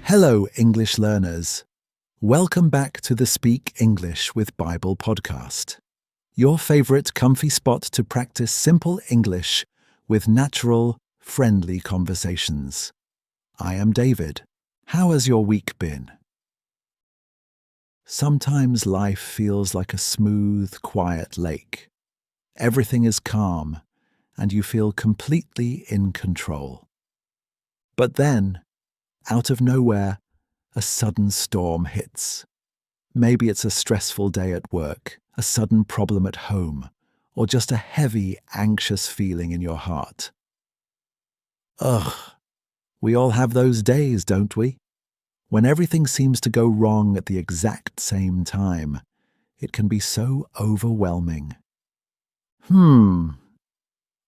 Hello, English learners. Welcome back to the Speak English with Bible podcast, your favorite comfy spot to practice simple English with natural, friendly conversations. I am David. How has your week been? Sometimes life feels like a smooth, quiet lake. Everything is calm, and you feel completely in control. But then, out of nowhere, a sudden storm hits. Maybe it's a stressful day at work, a sudden problem at home, or just a heavy, anxious feeling in your heart. Ugh, we all have those days, don't we? When everything seems to go wrong at the exact same time, it can be so overwhelming.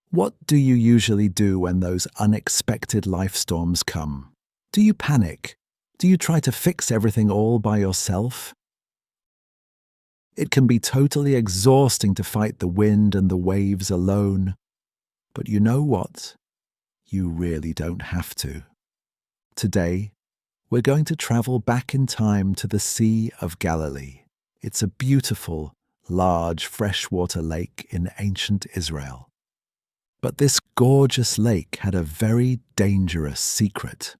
What do you usually do when those unexpected life storms come? Do you panic? Do you try to fix everything all by yourself? It can be totally exhausting to fight the wind and the waves alone. But you know what? You really don't have to. Today, we're going to travel back in time to the Sea of Galilee. It's a beautiful, large freshwater lake in ancient Israel. But this gorgeous lake had a very dangerous secret.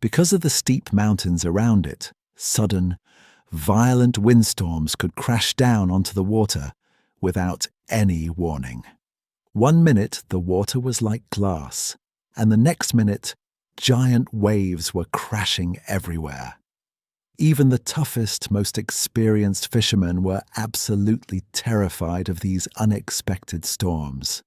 Because of the steep mountains around it, sudden, violent windstorms could crash down onto the water without any warning. 1 minute, the water was like glass, and the next minute, giant waves were crashing everywhere. Even the toughest, most experienced fishermen were absolutely terrified of these unexpected storms.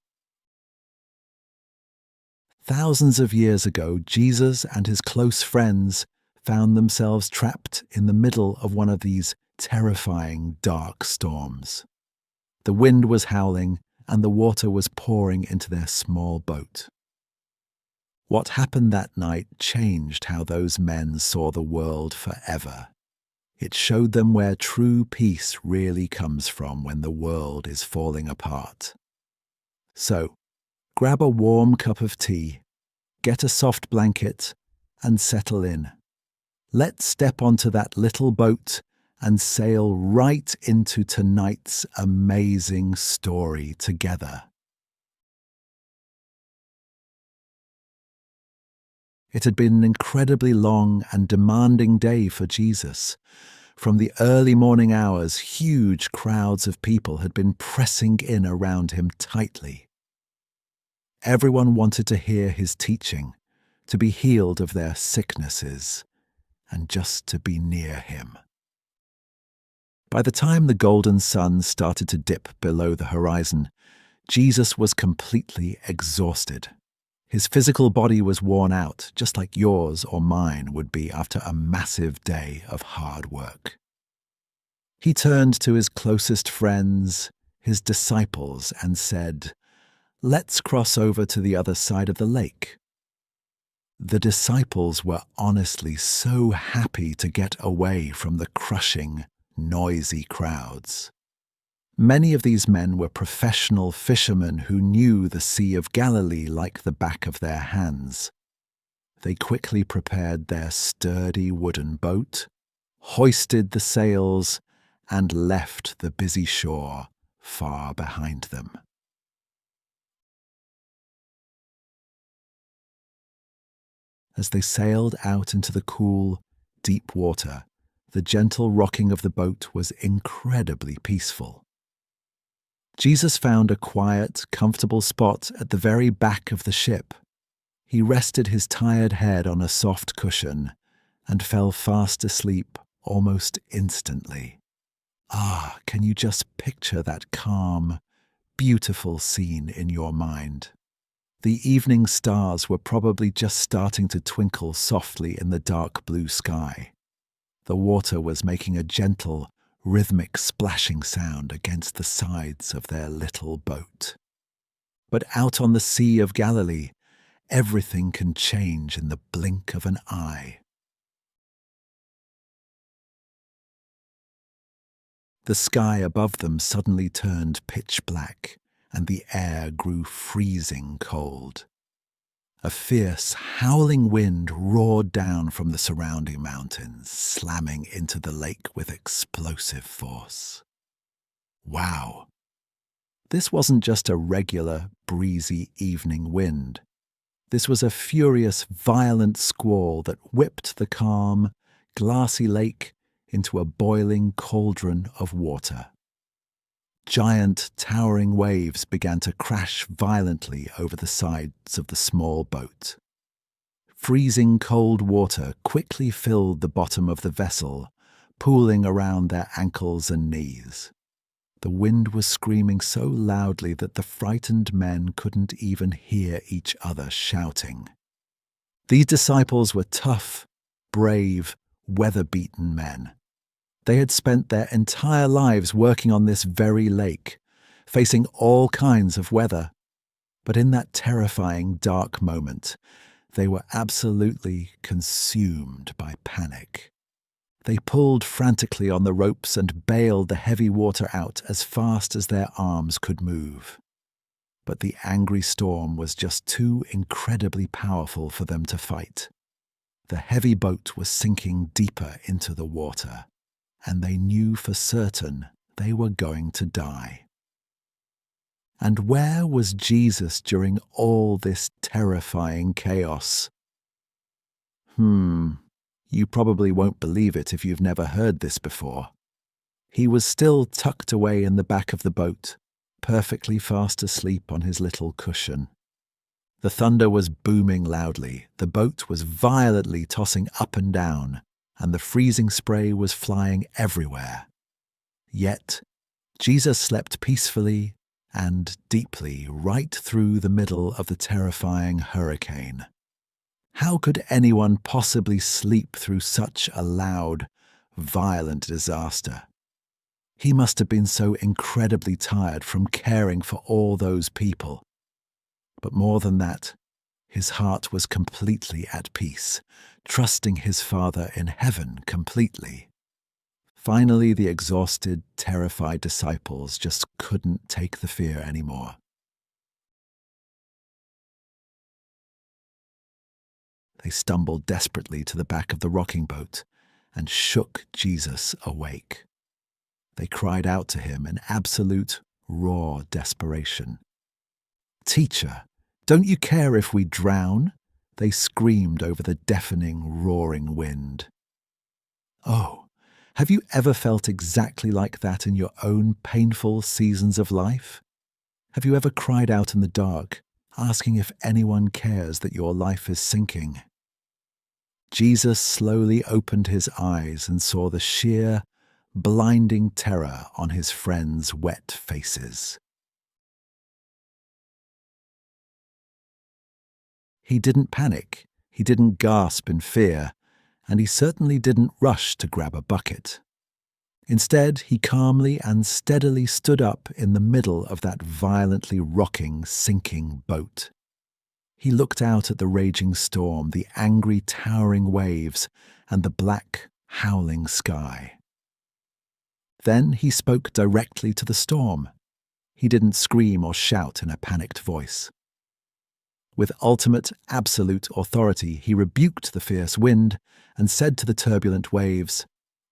Thousands of years ago, Jesus and his close friends found themselves trapped in the middle of one of these terrifying, dark storms. The wind was howling and the water was pouring into their small boat. What happened that night changed how those men saw the world forever. It showed them where true peace really comes from when the world is falling apart. So, grab a warm cup of tea, get a soft blanket, and settle in. Let's step onto that little boat and sail right into tonight's amazing story together. It had been an incredibly long and demanding day for Jesus. From the early morning hours, huge crowds of people had been pressing in around him tightly. Everyone wanted to hear his teaching, to be healed of their sicknesses, and just to be near him. By the time the golden sun started to dip below the horizon, Jesus was completely exhausted. His physical body was worn out, just like yours or mine would be after a massive day of hard work. He turned to his closest friends, his disciples, and said, "Let's cross over to the other side of the lake." The disciples were honestly so happy to get away from the crushing, noisy crowds. Many of these men were professional fishermen who knew the Sea of Galilee like the back of their hands. They quickly prepared their sturdy wooden boat, hoisted the sails, and left the busy shore far behind them. As they sailed out into the cool, deep water, the gentle rocking of the boat was incredibly peaceful. Jesus found a quiet, comfortable spot at the very back of the ship. He rested his tired head on a soft cushion and fell fast asleep almost instantly. Can you just picture that calm, beautiful scene in your mind? The evening stars were probably just starting to twinkle softly in the dark blue sky. The water was making a gentle, rhythmic splashing sound against the sides of their little boat. But out on the Sea of Galilee, everything can change in the blink of an eye. The sky above them suddenly turned pitch black, and the air grew freezing cold. A fierce, howling wind roared down from the surrounding mountains, slamming into the lake with explosive force. Wow! This wasn't just a regular, breezy evening wind. This was a furious, violent squall that whipped the calm, glassy lake into a boiling cauldron of water. Giant, towering waves began to crash violently over the sides of the small boat. Freezing cold water quickly filled the bottom of the vessel, pooling around their ankles and knees. The wind was screaming so loudly that the frightened men couldn't even hear each other shouting. These disciples were tough, brave, weather-beaten men. They had spent their entire lives working on this very lake, facing all kinds of weather. But in that terrifying, dark moment, they were absolutely consumed by panic. They pulled frantically on the ropes and bailed the heavy water out as fast as their arms could move. But the angry storm was just too incredibly powerful for them to fight. The heavy boat was sinking deeper into the water, and they knew for certain they were going to die. And where was Jesus during all this terrifying chaos? You probably won't believe it if you've never heard this before. He was still tucked away in the back of the boat, perfectly fast asleep on his little cushion. The thunder was booming loudly, the boat was violently tossing up and down, and the freezing spray was flying everywhere. Yet, Jesus slept peacefully and deeply right through the middle of the terrifying hurricane. How could anyone possibly sleep through such a loud, violent disaster? He must have been so incredibly tired from caring for all those people. But more than that, his heart was completely at peace, trusting his Father in heaven completely. Finally, the exhausted, terrified disciples just couldn't take the fear anymore. They stumbled desperately to the back of the rocking boat and shook Jesus awake. They cried out to him in absolute, raw desperation. "Teacher, don't you care if we drown?" they screamed over the deafening, roaring wind. Oh, have you ever felt exactly like that in your own painful seasons of life? Have you ever cried out in the dark, asking if anyone cares that your life is sinking? Jesus slowly opened his eyes and saw the sheer, blinding terror on his friends' wet faces. He didn't panic, he didn't gasp in fear, and he certainly didn't rush to grab a bucket. Instead, he calmly and steadily stood up in the middle of that violently rocking, sinking boat. He looked out at the raging storm, the angry, towering waves, and the black, howling sky. Then he spoke directly to the storm. He didn't scream or shout in a panicked voice. With ultimate, absolute authority, he rebuked the fierce wind and said to the turbulent waves,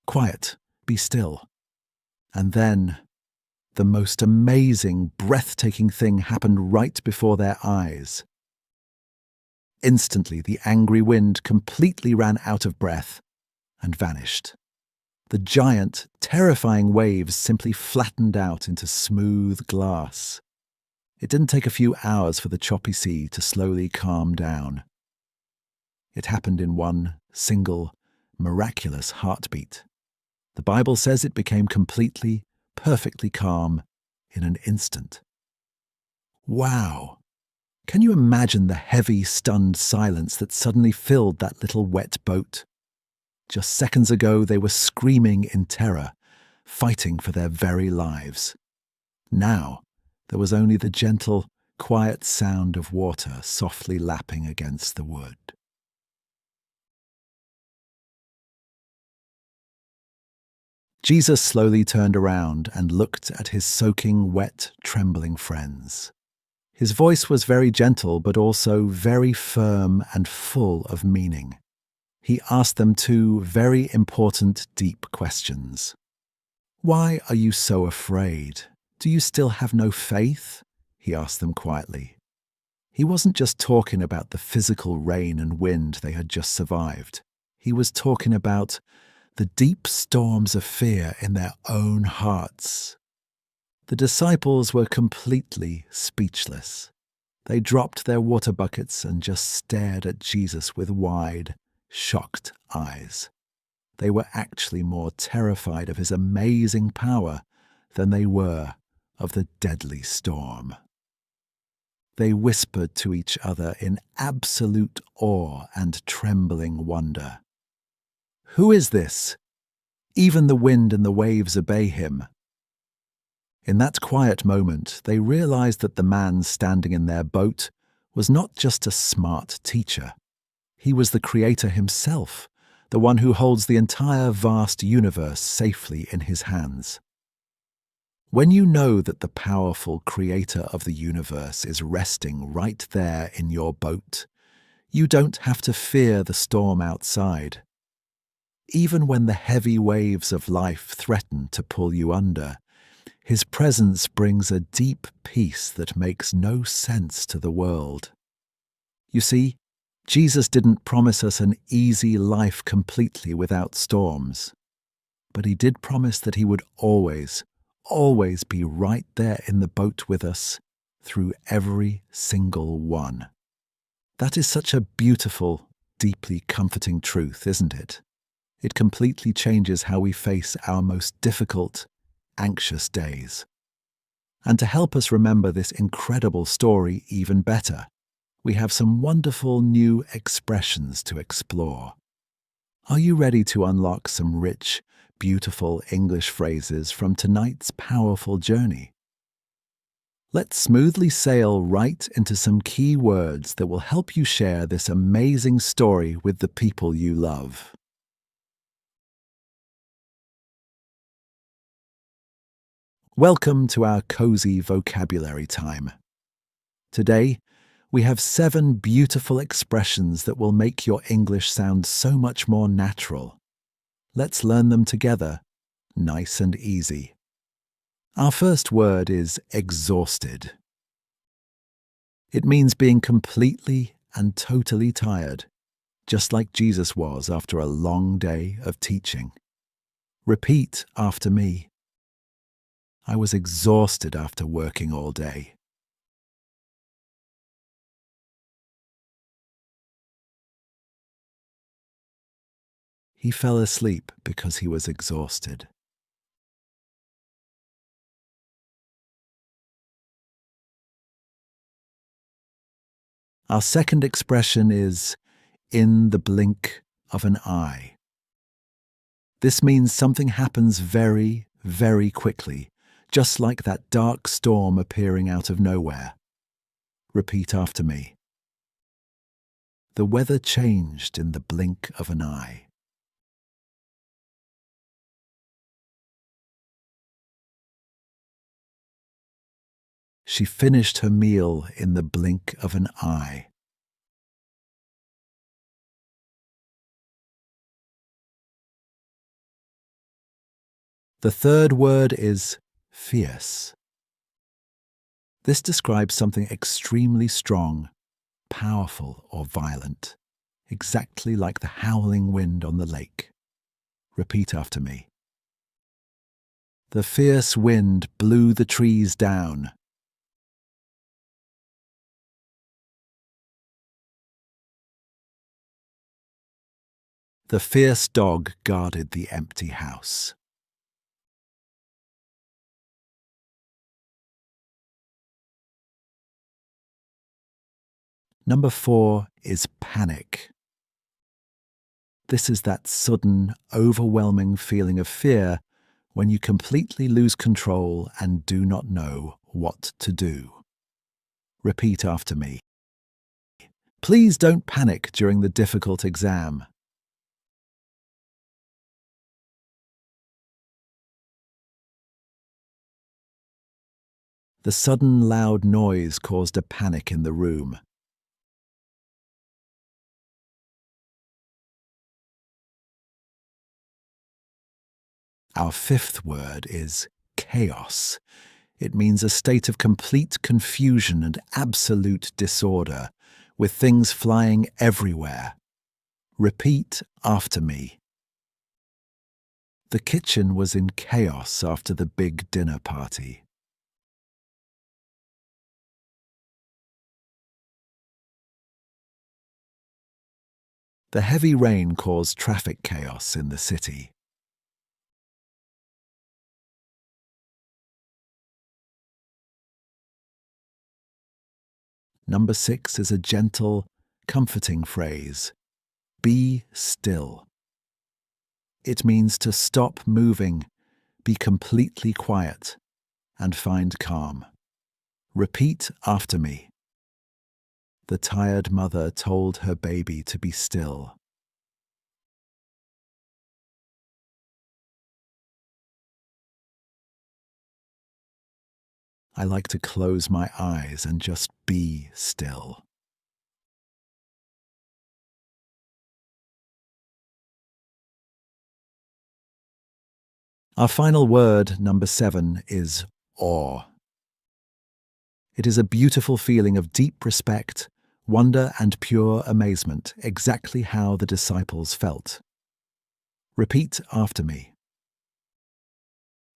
"Quiet, be still." And then, the most amazing, breathtaking thing happened right before their eyes. Instantly, the angry wind completely ran out of breath and vanished. The giant, terrifying waves simply flattened out into smooth glass. It didn't take a few hours for the choppy sea to slowly calm down. It happened in one single, miraculous heartbeat. The Bible says it became completely, perfectly calm in an instant. Wow! Can you imagine the heavy, stunned silence that suddenly filled that little wet boat? Just seconds ago, they were screaming in terror, fighting for their very lives. Now, there was only the gentle, quiet sound of water softly lapping against the wood. Jesus slowly turned around and looked at his soaking, wet, trembling friends. His voice was very gentle, but also very firm and full of meaning. He asked them two very important, deep questions. "Why are you so afraid? Do you still have no faith?" he asked them quietly. He wasn't just talking about the physical rain and wind they had just survived. He was talking about the deep storms of fear in their own hearts. The disciples were completely speechless. They dropped their water buckets and just stared at Jesus with wide, shocked eyes. They were actually more terrified of his amazing power than they were of the deadly storm. They whispered to each other in absolute awe and trembling wonder. "Who is this? Even the wind and the waves obey him." In that quiet moment, they realized that the man standing in their boat was not just a smart teacher. He was the Creator himself, the one who holds the entire vast universe safely in his hands. When you know that the powerful Creator of the universe is resting right there in your boat, you don't have to fear the storm outside. Even when the heavy waves of life threaten to pull you under, his presence brings a deep peace that makes no sense to the world. You see, Jesus didn't promise us an easy life completely without storms, but he did promise that he would always be right there in the boat with us through every single one. That is such a beautiful, deeply comforting truth, isn't it? It completely changes how we face our most difficult, anxious days. And to help us remember this incredible story even better, we have some wonderful new expressions to explore. Are you ready to unlock some rich, beautiful English phrases from tonight's powerful journey? Let's smoothly sail right into some key words that will help you share this amazing story with the people you love. Welcome to our cozy vocabulary time. Today, we have 7 beautiful expressions that will make your English sound so much more natural. Let's learn them together, nice and easy. Our first word is exhausted. It means being completely and totally tired, just like Jesus was after a long day of teaching. Repeat after me. I was exhausted after working all day. He fell asleep because he was exhausted. Our second expression is in the blink of an eye. This means something happens very, very quickly, just like that dark storm appearing out of nowhere. Repeat after me. The weather changed in the blink of an eye. She finished her meal in the blink of an eye. The third word is fierce. This describes something extremely strong, powerful or violent, exactly like the howling wind on the lake. Repeat after me. The fierce wind blew the trees down. The fierce dog guarded the empty house. Number 4 is panic. This is that sudden, overwhelming feeling of fear when you completely lose control and do not know what to do. Repeat after me. Please don't panic during the difficult exam. The sudden loud noise caused a panic in the room. Our fifth word is chaos. It means a state of complete confusion and absolute disorder, with things flying everywhere. Repeat after me. The kitchen was in chaos after the big dinner party. The heavy rain caused traffic chaos in the city. Number 6 is a gentle, comforting phrase. Be still. It means to stop moving, be completely quiet, and find calm. Repeat after me. The tired mother told her baby to be still. I like to close my eyes and just be still. Our final word, number 7, is awe. It is a beautiful feeling of deep respect, wonder, and pure amazement, exactly how the disciples felt. Repeat after me.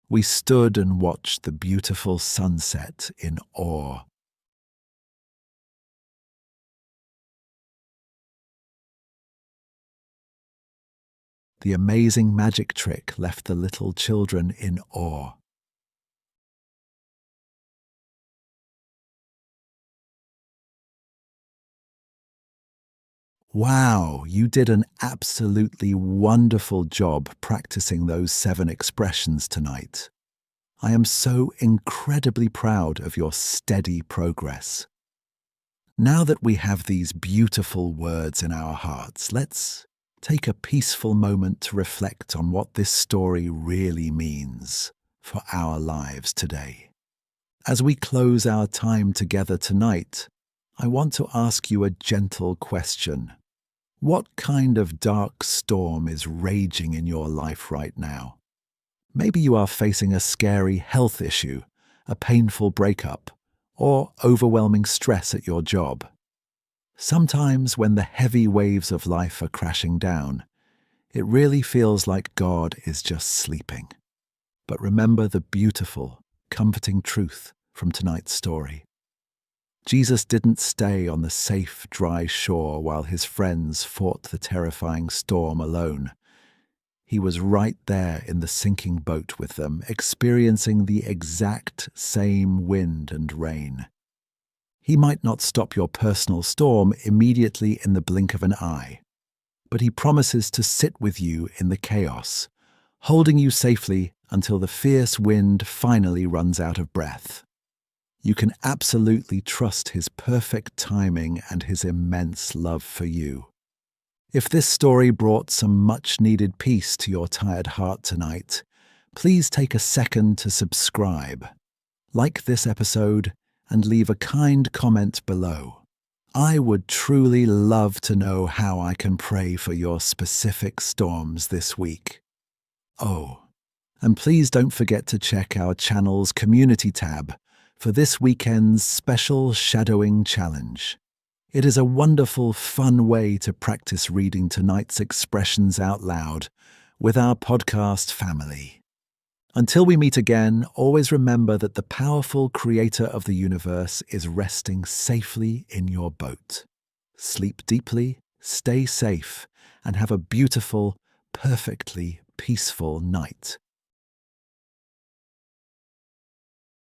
We stood and watched the beautiful sunset in awe. The amazing magic trick left the little children in awe. Wow, you did an absolutely wonderful job practicing those 7 expressions tonight. I am so incredibly proud of your steady progress. Now that we have these beautiful words in our hearts, let's take a peaceful moment to reflect on what this story really means for our lives today. As we close our time together tonight, I want to ask you a gentle question. What kind of dark storm is raging in your life right now? Maybe you are facing a scary health issue, a painful breakup, or overwhelming stress at your job. Sometimes when the heavy waves of life are crashing down, it really feels like God is just sleeping. But remember the beautiful, comforting truth from tonight's story. Jesus didn't stay on the safe, dry shore while his friends fought the terrifying storm alone. He was right there in the sinking boat with them, experiencing the exact same wind and rain. He might not stop your personal storm immediately in the blink of an eye, but he promises to sit with you in the chaos, holding you safely until the fierce wind finally runs out of breath. You can absolutely trust his perfect timing and his immense love for you. If this story brought some much-needed peace to your tired heart tonight, please take a second to subscribe, like this episode, and leave a kind comment below. I would truly love to know how I can pray for your specific storms this week. Oh, and please don't forget to check our channel's community tab for this weekend's special shadowing challenge. It is a wonderful, fun way to practice reading tonight's expressions out loud with our podcast family. Until we meet again, always remember that the powerful creator of the universe is resting safely in your boat. Sleep deeply, stay safe, and have a beautiful, perfectly peaceful night.